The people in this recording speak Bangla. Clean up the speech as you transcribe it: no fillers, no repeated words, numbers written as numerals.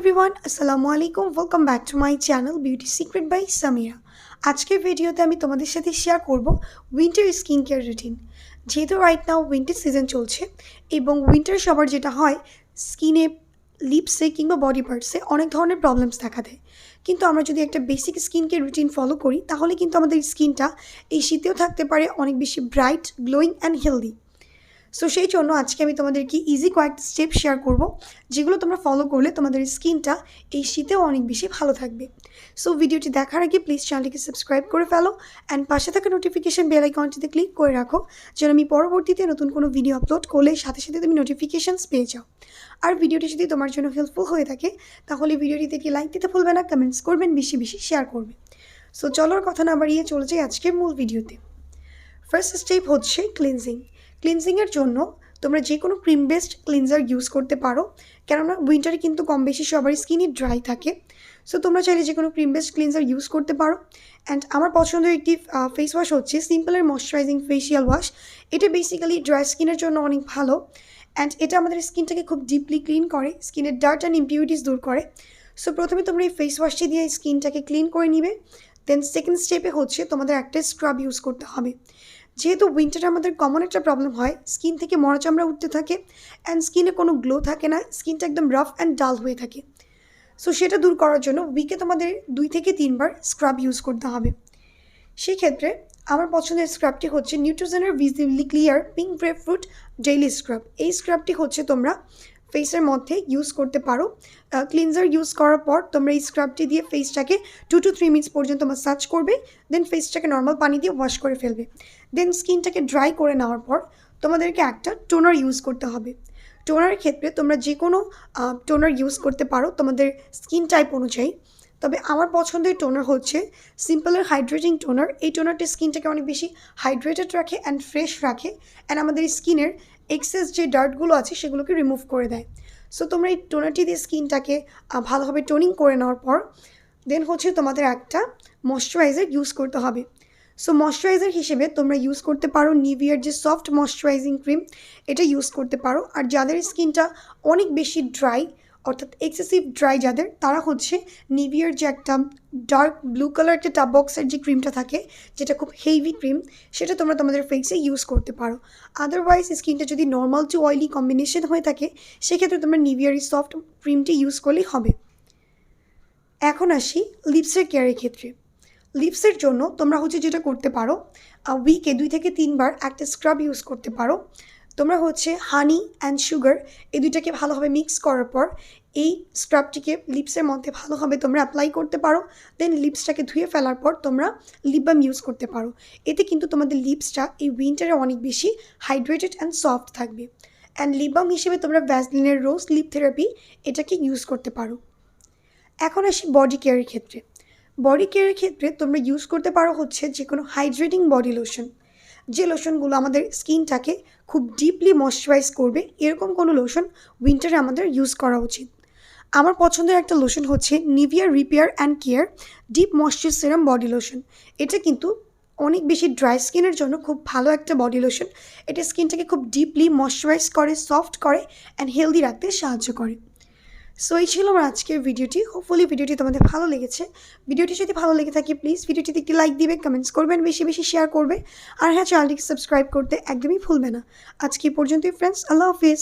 এভরিওয়ান, আসসালামু আলাইকুম। Welcome back to my channel beauty secret by Samira. আজকের ভিডিওতে আমি তোমাদের সাথে শেয়ার করব উইন্টার স্কিন কেয়ার রুটিন। যেহেতু রাইট নাও উইন্টার সিজন চলছে এবং উইন্টার সবার যেটা হয় স্কিনে, লিপসে কিংবা বডি পার্টসে অনেক ধরনের প্রবলেমস দেখা দেয়। কিন্তু আমরা যদি একটা basic skin care routine follow করি তাহলে কিন্তু আমাদের স্কিনটা এই শীতেও থাকতে পারে অনেক বেশি bright, glowing and healthy. So সেই জন্য আজকে আমি তোমাদেরকে ইজি কয়েকটা স্টেপ শেয়ার করব যেগুলো তোমরা ফলো করলে তোমাদের স্কিনটা এই শীতেও অনেক বেশি ভালো থাকবে। সো ভিডিওটি দেখার আগে প্লিজ চ্যানেলটিকে সাবস্ক্রাইব করে ফেলো অ্যান্ড পাশে থাকা নোটিফিকেশান বেল আইকনটিতে ক্লিক করে রাখো যেন আমি পরবর্তীতে নতুন কোনো ভিডিও আপলোড করলে সাথে সাথে তুমি নোটিফিকেশানস পেয়ে যাও। আর ভিডিওটি যদি তোমার জন্য হেল্পফুল হয়ে থাকে তাহলে ভিডিওটিতে একটি লাইক দিতে ভুলবে না, কমেন্টস করবেন, বেশি বেশি শেয়ার করবে। সো চলোর কথা না বাড়িয়ে চলে যাই আজকের মূল ভিডিওতে। ফার্স্ট স্টেপ হচ্ছে ক্লিনজিং। ক্লিনজিংয়ের জন্য তোমরা যে কোনো ক্রিম বেসড ক্লিনজার ইউজ করতে পারো, কেননা উইন্টারে কিন্তু কম বেশি সবার স্কিনই ড্রাই থাকে। সো তোমরা চাইলে যে কোনো ক্রিম বেসড ক্লিনজার ইউজ করতে পারো। অ্যান্ড আমার পছন্দের একটি ফেস ওয়াশ হচ্ছে সিম্পলের ময়শ্চারাইজিং ফেশিয়াল ওয়াশ। এটা বেসিক্যালি ড্রাই স্কিনের জন্য অনেক ভালো অ্যান্ড এটা আমাদের স্কিনটাকে খুব ডিপলি ক্লিন করে, স্কিনের ডার্ট অ্যান্ড ইম্পিউরিটিস দূর করে। সো প্রথমে তোমরা এই ফেস ওয়াশটি দিয়ে স্কিনটাকে ক্লিন করে নিবে। দেন সেকেন্ড স্টেপে হচ্ছে তোমাদের একটা স্ক্রাব ইউজ করতে হবে। যেহেতু উইন্টারে আমাদের কমন একটা প্রবলেম হয়, স্কিন থেকে মরা চামড়া উঠতে থাকে অ্যান্ড স্কিনে কোনো গ্লো থাকে না, স্কিনটা একদম রাফ অ্যান্ড ডাল হয়ে থাকে। সো সেটা দূর করার জন্য উইকে তোমাদের 2 থেকে 3 বার স্ক্রাব ইউজ করতে হবে। সেই ক্ষেত্রে আমার পছন্দের স্ক্রাবটি হচ্ছে নিউট্রিজেনের visibly clear pink grapefruit daily scrub. এই স্ক্রাবটি হচ্ছে তোমরা ফেসের মধ্যে ইউজ করতে পারো। ক্লিনজার ইউজ করার পর তোমরা এই স্ক্রাবটি দিয়ে ফেসটাকে 2 to 3 মিনিটস পর্যন্ত ম্যাসাজ করবে। দেন ফেসটাকে নর্মাল পানি দিয়ে ওয়াশ করে ফেলবে। দেন স্কিনটাকে ড্রাই করে নেওয়ার পর তোমাদেরকে একটা টোনার ইউজ করতে হবে। টোনারের ক্ষেত্রে তোমরা যে কোনো টোনার ইউজ করতে পারো তোমাদের স্কিন টাইপ অনুযায়ী। তবে আমার পছন্দের টোনার হচ্ছে সিম্পলের হাইড্রেটিং টোনার। এই টোনারটি স্কিনটাকে অনেক বেশি হাইড্রেটেড রাখে অ্যান্ড ফ্রেশ রাখে অ্যান্ড আমাদের স্কিনের এক্সেস যে ডার্টগুলো আছে সেগুলোকে রিমুভ করে দেয়। সো তোমরা এই টোনারটি দিয়ে স্কিনটাকে ভালোভাবে টোনিং করে নেওয়ার পর দেন হচ্ছে তোমাদের একটা ময়শ্চারাইজার ইউজ করতে হবে। সো ময়শ্চারাইজার হিসেবে তোমরা ইউজ করতে পারো নিভিয়ার যে সফট ময়শ্চারাইজিং ক্রিম, এটা ইউজ করতে পারো। আর যাদের স্কিনটা অনেক বেশি ড্রাই, অর্থাৎ এক্সেসিভ ড্রাই যাদের, তারা হচ্ছে নিভিয়ার যে একটা ডার্ক ব্লু কালার একটা টাব বক্সের যে ক্রিমটা থাকে, যেটা খুব হেভি ক্রিম, সেটা তোমরা তোমাদের ফেসে ইউজ করতে পারো। আদারওয়াইজ স্কিনটা যদি নর্মাল টু অয়েলি কম্বিনেশন হয়ে থাকে সেক্ষেত্রে তোমরা নিভিয়ার এই সফট ক্রিমটি ইউজ করলেই হবে। এখন আসি লিপসের কেয়ারের ক্ষেত্রে। লিপসের জন্য তোমরা হচ্ছে যেটা করতে পারো, উইকে 2 থেকে 3 বার একটা স্ক্রাব ইউজ করতে পারো। তোমরা হচ্ছে হানি অ্যান্ড সুগার এই দুইটাকে ভালোভাবে মিক্স করার পর এই স্ক্রাবটিকে লিপসের মধ্যে ভালোভাবে তোমরা অ্যাপ্লাই করতে পারো। দেন লিপসটাকে ধুয়ে ফেলার পর তোমরা লিপ বাম ইউজ করতে পারো। এতে কিন্তু তোমাদের লিপসটা এই উইন্টারে অনেক বেশি হাইড্রেটেড অ্যান্ড সফট থাকবে। অ্যান্ড লিপ বাম হিসেবে তোমরা ভ্যাসলিনের রোজ লিপ থেরাপি এটাকে ইউজ করতে পারো। এখন আসি বডি কেয়ারের ক্ষেত্রে। বডি কেয়ারের ক্ষেত্রে তোমরা ইউজ করতে পারো হচ্ছে যে কোনো হাইড্রেটিং বডি লোশন। যে লোশনগুলো আমাদের স্কিনটাকে খুব ডিপলি ময়শ্চারাইজ করবে, এরকম কোনো লোশন উইন্টারে আমাদের ইউজ করা উচিত। আমার পছন্দের একটা লোশন হচ্ছে Nivea repair and care deep moisture serum body lotion. এটা কিন্তু অনেক বেশি ড্রাই স্কিনের জন্য খুব ভালো একটা বডি লোশন। এটা স্কিনটাকে খুব ডিপলি ময়শ্চারাইজ করে, সফট করে অ্যান্ড হেলদি রাখতে সাহায্য করে। সো এই ছিল আমার আজকের ভিডিওটি। হোপফুলি ভিডিওটি তোমাদের ভালো লেগেছে। ভিডিওটি যদি ভালো লেগে থাকে প্লিজ ভিডিওটিতে একটি লাইক দিবে, কমেন্টস করবেন, বেশি বেশি শেয়ার করবে। আর হ্যাঁ, চ্যানেলটিকে সাবস্ক্রাইব করতে একদমই ভুলবে না। আজকে পর্যন্তই ফ্রেন্ডস, আল্লাহ হাফিজ।